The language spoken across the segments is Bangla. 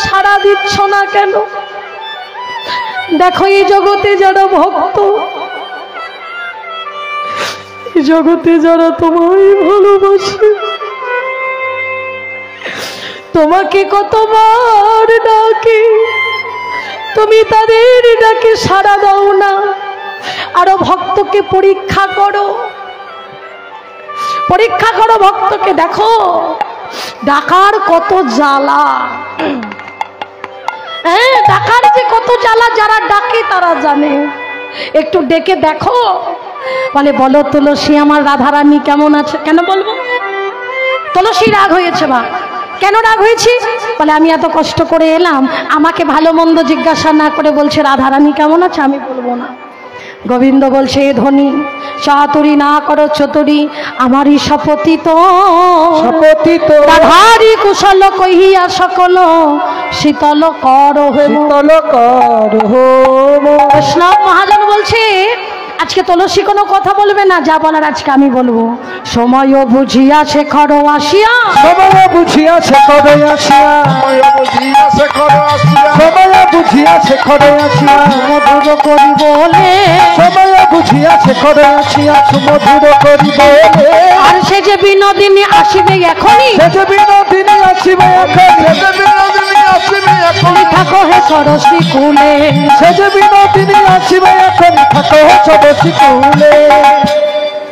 সাড়া দিচ্ছ না কেন? দেখো এই জগতে যারা ভক্ত, এই জগতে যারা তোমায় ভালোবাসে, তোমাকে কতবার ডাকে, তুমি তাদের ডাকে সাড়া দাও না। আরো ভক্তকে পরীক্ষা করো, পরীক্ষা করো ভক্তকে, দেখো ডাকার কত জ্বালা। হ্যাঁ, ডাকার যে কত জ্বালা যারা ডাকে তারা জানে। একটু ডেকে দেখো। বলে বলো তুলসী আমার রাধারানী কেমন আছে? কেন বলবো? তুলসী রাগ হয়েছে। মা কেন রাগ হয়েছি? বলে আমি এত কষ্ট করে এলাম, আমাকে ভালো মন্দ জিজ্ঞাসা না করে বলছে রাধারানী কেমন আছে, আমি বলবো না। গোবিন্দ বলছে ধনী চাতুরি না করো চতুরি, আমারই শপথিত শপথিত রাধারি কুশল কহিয়া সকল শীতল কর শীতল কর। বৈষ্ণব মহাজন বলছে আজকে তুলসী কোনো কথা বলবে না, যা বলার আজকে আমি বলবো। সময় বুঝিয়া শেখর আসিয়া, সময় বুঝিয়া শেখর আসিয়া, সময় বুঝিয়া শেখর আসিয়া মধুর করি বলে, সময় বুঝিয়া শেখর আসিয়া সুমধুর করি বলে। আর সে যে বিনোদিনী আসিবে এখনই, সে যে বিনোদিনী আসিবে এখনই, থাকো হে সরস্বতী কুলে, সে যে বিনোদিনী আসিবে এখনই, থাকো হে সরস্বতী কুলে।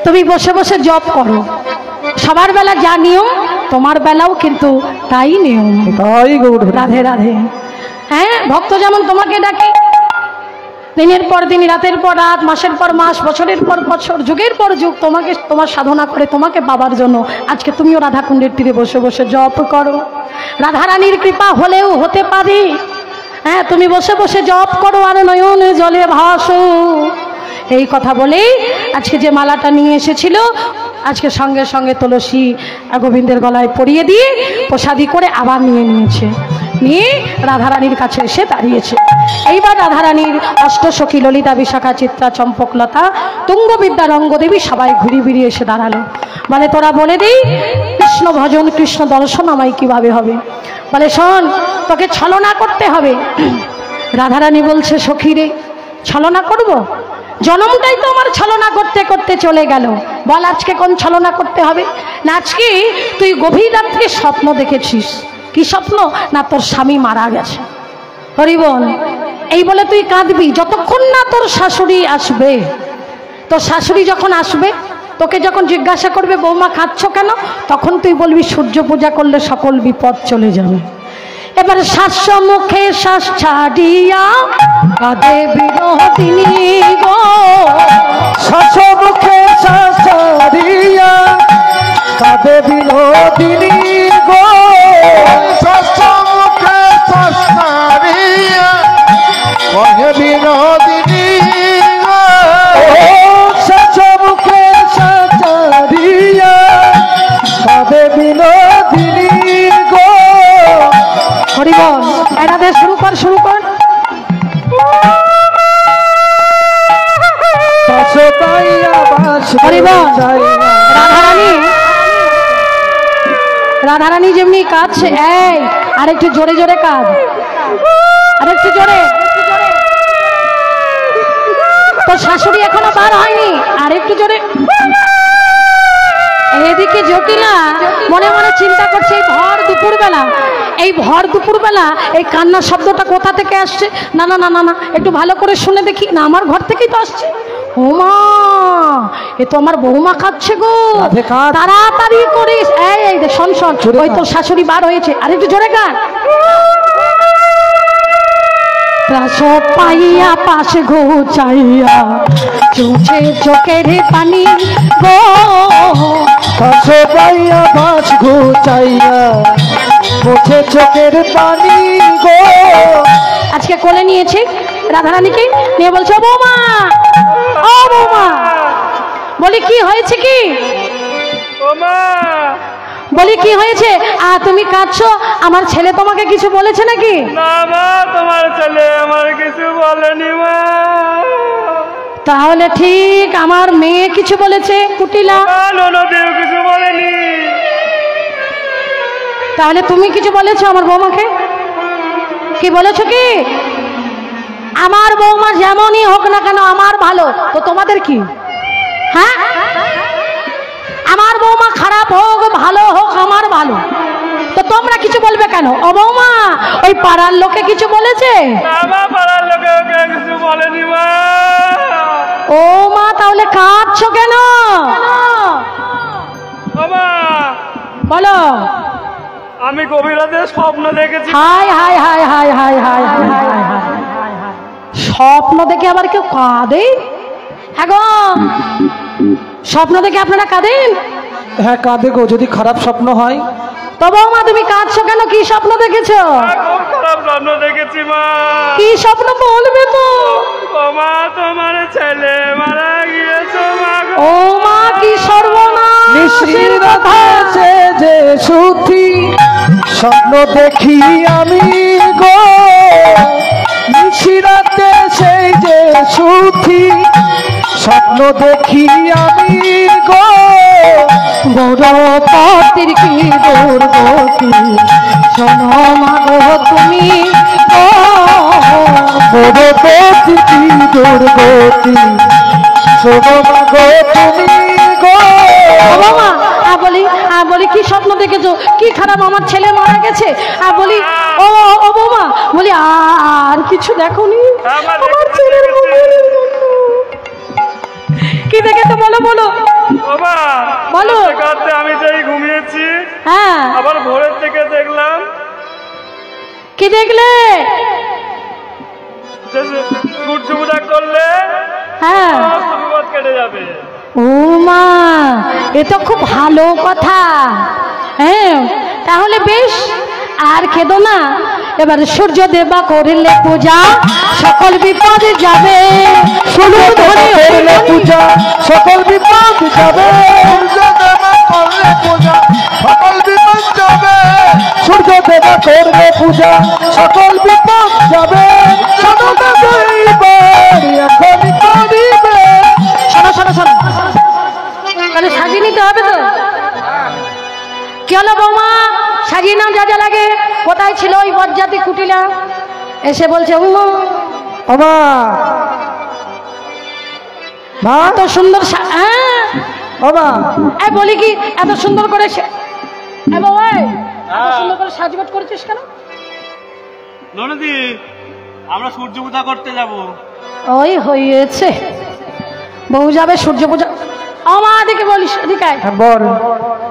তুমি বসে বসে জপ করো, সবার বেলা যা নিয়ম তোমার বেলাও কিন্তু তাই নিয়ম। তাই গৌর রাধে রাধে। হ্যাঁ, ভক্ত যেমন তোমাকে ডাকে দিনের পর দিন, রাতের পর রাত, মাসের পর মাস, বছরের পর বছর, যুগের পর যুগ তোমাকে তোমার সাধনা করে তোমাকে পাবার জন্য আজকে তুমিও রাধাকুণ্ডের তীরে বসে বসে জপ করো। রাধারানীর কৃপা হলেও হতে পারে। হ্যাঁ, তুমি বসে বসে জপ করো আর নয়ন জলে ভাসো। এই কথা বলেই আজকে যে মালাটা নিয়ে এসেছিল আজকে সঙ্গে সঙ্গে তুলসী গোবিন্দের গলায় পরিয়ে দিয়ে প্রসাদী করে আবার নিয়ে নিয়েছে, নিয়ে রাধারানীর কাছে এসে দাঁড়িয়েছে। এইবার রাধারানীর অষ্টসখী ললিতা, বিশাখা, চিত্রা, চম্পকলতা, তুঙ্গবিদ্যা, রঙ্গদেবী সবাই ঘুরি ফিরিয়ে এসে দাঁড়ালো। বলে তোরা বলে দিই কৃষ্ণ ভজন কৃষ্ণ দর্শন আমায় কিভাবে হবে? বলে শোন, তোকে ছলনা করতে হবে। রাধারানী বলছে সখী রে, ছলনা করব? জন্মটাই তো আমার ছলনা করতে করতে চলে গেল, বল আজকে কোন ছলনা করতে হবে? না, আজকে তুই গভীর রাত্রে স্বপ্ন দেখেছিস। কি স্বপ্ন? না তোর স্বামী মারা গেছে। হরি বল। এই বলে তুই কাঁদবি যতক্ষণ না তোর শাশুড়ি আসবে। তোর শাশুড়ি যখন আসবে, তোকে যখন জিজ্ঞাসা করবে বৌমা কাঁদছো কেন, তখন তুই বলবি সূর্য পূজা করলে সকল বিপদ চলে যাবে। এবার শ্বাস মুখে শ্বাস ছাড়িয়া কাঁদে বিনোদিনী গো, শ্বাস মুখে শ্বাস ছাড়িয়া কাঁদে বিনোদিনী গো, শ্বাস মুখে শ্বাস ছাড়িয়া কাঁদে বিনোদিনী গো, শ্বাস মুখে শ্বাস ছাড়িয়া কাঁদে বিনোদিনী গো। হরি বল। এরাদে শুরু কর, শুরু কর। হরি বল। রাধারানী, রাধারানী যেমনি কাঁদছে, এই আরেকটু জোরে জোরে কাঁদ, আরেকটু জোরে। তোর শাশুড়ি এখনো বার হয়নি, আরেকটু জোরে। এদিকে জটিলা মনে মনে চিন্তা করছে এই ভর দুপুর বেলা, এই ভর দুপুর বেলা এই কান্নার শব্দটা কোথা থেকে আসছে? না না না না না, একটু ভালো করে শুনে দেখি। না, আমার ঘর থেকেই তো আসছে। ওমা, এ তো আমার বৌমা কাঁদছে গো, তাড়াতাড়ি করিস। এই শোন শোন, ওই তোর শাশুড়ি বার হয়েছে, আর একটু জোরে গান। প্রসব পাইয়া পাশ ঘুচাইয়া চুছে চোখের পানি গো, প্রসব পাইয়া পাশ ঘুচাইয়া মুছে চোখের পানি গো। আজকে কোলে নিয়েছে রাধারানীকে, নিয়ে বলছে ও বৌমা, ও বৌমা। বলি কি হয়েছে? কি বলি কি হয়েছে? তুমি কাঁদছো, আমার ছেলে তোমাকে কিছু বলেছে নাকি? না মা, তোমার ছেলে আমার কিছু বলেনি মা। তাহলে ঠিক আমার মেয়ে কিছু বলেছে কুটিলা? ননদেও কিছু বলেনি। তাহলে তুমি কিছু বলেছো আমার বৌমাকে? কি বলেছো কি আমার বৌমা যেমনই হোক না কেন আমার ভালো, তো তোমাদের কি? হ্যাঁ, আমার বৌমা খারাপ হোক ভালো হোক আমার ভালো, তো তোমরা কিছু বলবে কেন? ও বৌমা, ওই পাড়ার লোকে কিছু বলেছে? আমার পাড়ার লোকে ওকে কিছু বলেনি মা। ও মা, তাহলে কাঁদছো কেন? ও মা, বলো। আমি গভীর রাতে স্বপ্ন দেখেছি। High high high high high high high high high. স্বপ্ন দেখে আবার কেউ কাঁদে? হ্যাঁ গো, স্বপ্ন দেখে আপনারা কাঁদেন? হ্যাঁ কাঁদে গো, যদি খারাপ স্বপ্ন হয়। তো বৌমা তুমি কাঁদছো কেন? কি স্বপ্ন দেখেছো? খুব খারাপ স্বপ্ন দেখেছি মা। কি স্বপ্ন বলবে তো? ও মা, তোমার ছেলে মারা গিয়েছে মা গো। ও মা, কি সর্বনাশ! নিশির রাতে যে সুখী স্বপ্ন দেখি আমি গো, নিশিরাতে সেই যে সুখী স্বপ্ন দেখি আমি গো, বড় পতির কি দুর্গতি, শোনো মা গো তুমি গো। বড় পতি কি দুর্গতি, শোনো মা গো তুমি গো। ও বাবা, বলি কি স্বপ্ন দেখেছো? কি খারাপ, আমার ছেলে মারা গেছে? বলি ও বৌমা, বলি আর কিছু দেখোনি? আমার ছেলের মঙ্গলের জন্য। কি দেখেছো বলো বলো। ও মা, বলো। কাঁদতে আমি যেই ঘুমিয়েছি, হ্যাঁ, আবার ভোরের থেকে দেখলাম কি দেখলে? যে সূর্য পূজা করলে হ্যাঁ, সমস্ত বিপদ কেটে যাবে। ও মা, এ তো খুব ভালো কথা। হ্যাঁ, তাহলে বেশ, আর খেদো না। এবার সূর্য দেবা করলে পূজা, সকল বিপদ যাবে। সূর্য দেবা করলে পূজা, সকল বিপদ যাবে। সূর্য দেবা করলে পূজা, সকল বিপদ যাবে। সূর্য দেবা করলে পূজা, সকল বিপদ যাবে। সদা দৈবে এখনই করিবে। শোনো শোনো শোনো, তাহলে সাজিয়ে নিতে হবে তো। কি হলো বৌমা, সাজিয়ে নাও যা যা লাগে। কোথায় ছিল ওই বজ্জাতি কুটিলা? এসে বলছে উমা, আমা মা, এত সুন্দর হ্যাঁ, আমা এই বলি কি এত সুন্দর করে বাবা, এত সুন্দর করে সাজগোজ করেছিস কেন? ননদি, আমরা সূর্য পূজা করতে যাব। ওই হয়েছে, বউ যাবে সূর্য পূজা। আমা দিকে বলিস, এদিকে আয়। হ্যাঁ বল।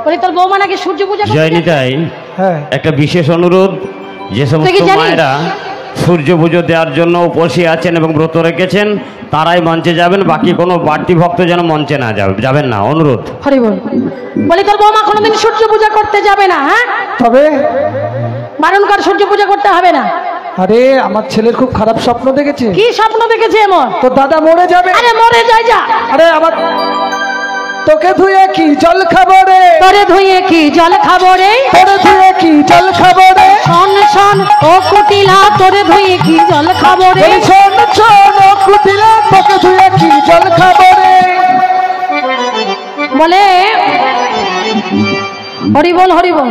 বলি তোর বৌমা নাকি সূর্য পূজা করতে জয় যাবে? নিতাই, হ্যাঁ একটা বিশেষ অনুরোধ, যে তুই সমস্ত কি জানিস? মায়েরা সূর্য পুজো দেওয়ার জন্য উপসী আছেন এবং ব্রত রেখেছেন তারাই মঞ্চে যাবেন, বাকি কোনো বাড়তি ভক্ত যেন মঞ্চে না যাবেন না, অনুরোধ। হরি বল। বলি তোর বৌমা কোনোদিন সূর্য পূজা করতে যাবে না? হ্যাঁ, তবে বারণ কর, সূর্য পূজা করতে হবে না। আরে আমার ছেলের খুব খারাপ স্বপ্ন দেখেছে। কি স্বপ্ন দেখেছে এমন? তোর দাদা মরে যাবে। আরে মরে যায় যা। আরে আমার তোকে ধুয়ে কি জল খাবো রে, তোরে ধুয়ে কি জল খাবো রে, তোরে ধুয়ে কি জল খাবো রে, শোন শোন ও কুটিলা, তোরে ধুয়ে কি জল খাবো রে। বলি শোন শোন ও কুটিলা, তোকে ধুয়ে কি জল খাবো রে। বলে হরি বল হরি বল,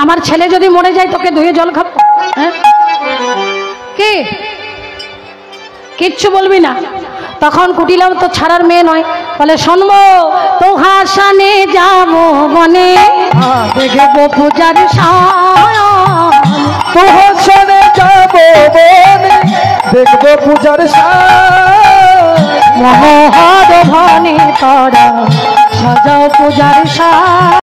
আমার ছেলে যদি মরে যায় তোকে ধুয়ে জল খাবো? হ্যাঁ, কি কিচ্ছু বলবি না? তখন কুটিলাম তো ছাড়ার মেয়ে নয়, বলে শুনবো তো হাসানে যাবো বনে, দেখবো পূজার সায়ন। তো হাসানে যাবো বনে, দেখবো পূজার মহোহর ভনে তোরা সাজাও পূজার সায়ন।